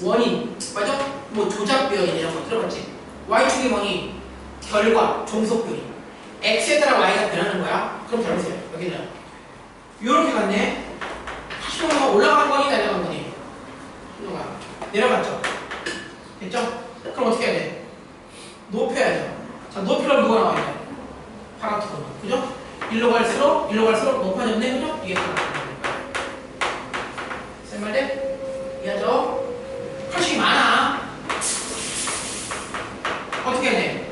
원인. 맞아? 뭐 조작변 이런 거 들어봤지? Y축이 뭐니? 결과, 종속변이. X에 따라 Y가 변하는 거야. 그럼 잘 보세요. 여기는. 요렇게 갔네. 수동가 올라간 거니 내려간 거니? 수동가 내려갔죠? 됐죠? 그럼 어떻게 해야 돼? 높여야죠. 자, 높이려면 누가 나와야 돼? 파라토론. 그죠? 일로 갈수록 높아졌네. 그죠? 이게 파라토론입니다. 쌤 말대? 이해하죠? 칼슘이 많아. 어떻게 해야 돼?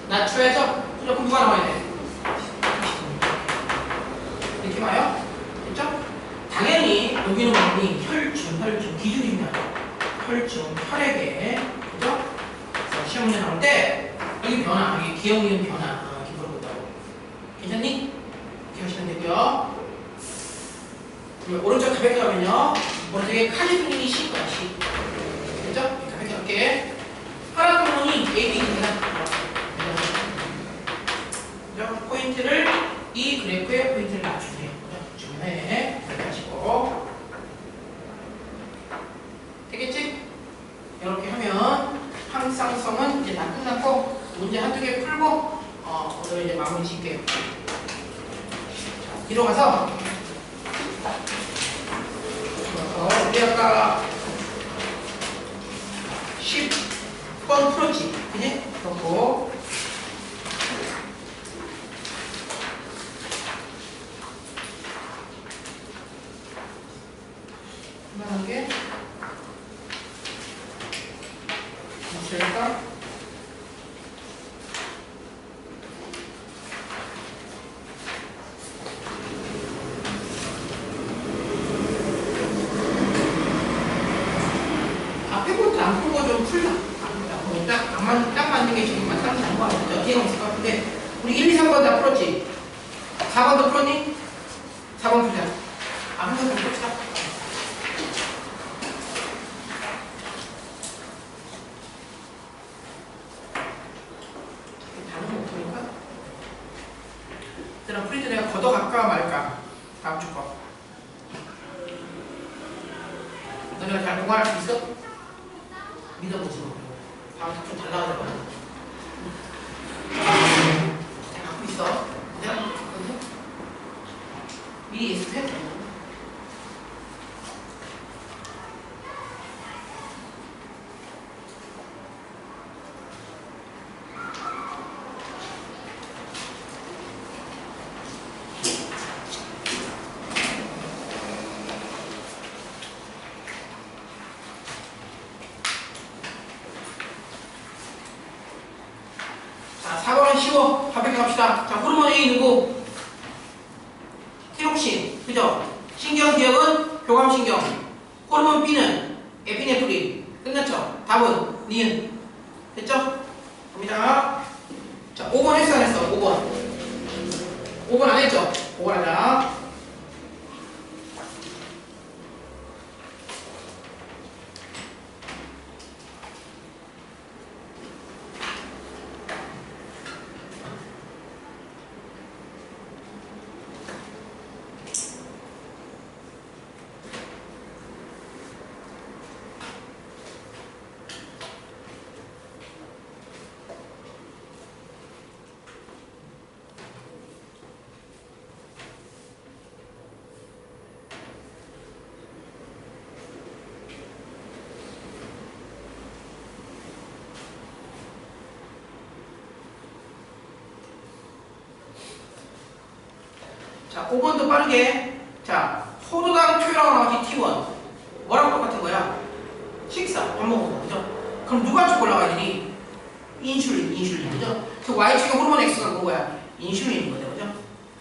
낮춰야죠? 그죠? 그럼 누가 나와야 돼? 이렇게 와요? 됐죠? 당연히 여기는 뭐니? 혈중 기준이 중요하죠. 혈중, 혈액에 그죠? 그래서 시험 문제 나올 때 여기 변화, 여기 기억이은 변화 이렇게 물어본다고. 괜찮니? 이렇게 하시면 되고요. 그러면 오른쪽 가볍게 가면요. 오른쪽에 칼시토닌이 C거야, C. 됐죠? 가볍게 갈게. 파라토론이 A, B 입니다. 그죠? 포인트를 이 그래프에 포인트를 맞추세요. 중요해. 이렇게 하시고. 되겠지? 이렇게 하면 항상성은 이제 다 끝났고 문제 한두 개 풀고 오늘 이제 마무리 짓게요. 자, 뒤로 가서 우리 아까 10번 풀었지? 그지? 그렇고 그만한 게 무엇일까? 안 풀고 좀 풀자. 딱 맞는 게 지금 맞다는 거 같아요. 기회가 있을 것 같은데 우리 1, 2, 3번 다 풀었지? 4번도 풀었니? 4번 풀자. 한 번 더 풀읍시다. 다른 거 없으니까 얘들아 프린트 내가 걷어갈까 말까? 다음 주 거. 너네가 잘 공부할 수 있어? 믿어보지 뭐. 다음 주 좀 달라야 될 거야. 잘 갖고 있어. 내가 미리 예습해. 자, 4번은 쉬워. 가볍게 갑시다. 자, 호르몬 A 누구? 티록신. 그죠? 신경 기억은 교감신경. 호르몬 B는 에피네프린. 끝났죠? 답은 니은. 됐죠? 갑니다. 자, 5번 했어 안 했어? 5번. 5번 안 했죠? 5번 하자. 자, 5번도 빠르게. 자, 포도당 투여라고 나왔지, T1. 뭐랑 똑같은 거야? 식사, 밥 먹는 거, 그죠? 그럼 누가 쭉 올라가야 되니? 인슐린, 그죠? 그 Y축의 호르몬 X가 그거야. 인슐린인 거죠, 그죠?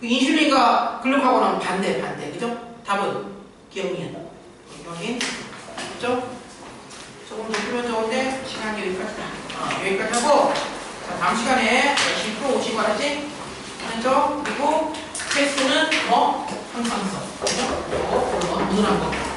그 인슐린과 글루카곤은 반대, 그죠? 답은 기억니은. 확인. 그죠? 조금 더 풀면 좋은데, 시간이 여기까지다. 여기까지 하고, 자, 다음 시간에 열심히 풀어오시고, 알았지? 알았죠? 그리고 패스는 뭐? 항상 써. 그죠? 이거, 물한 거.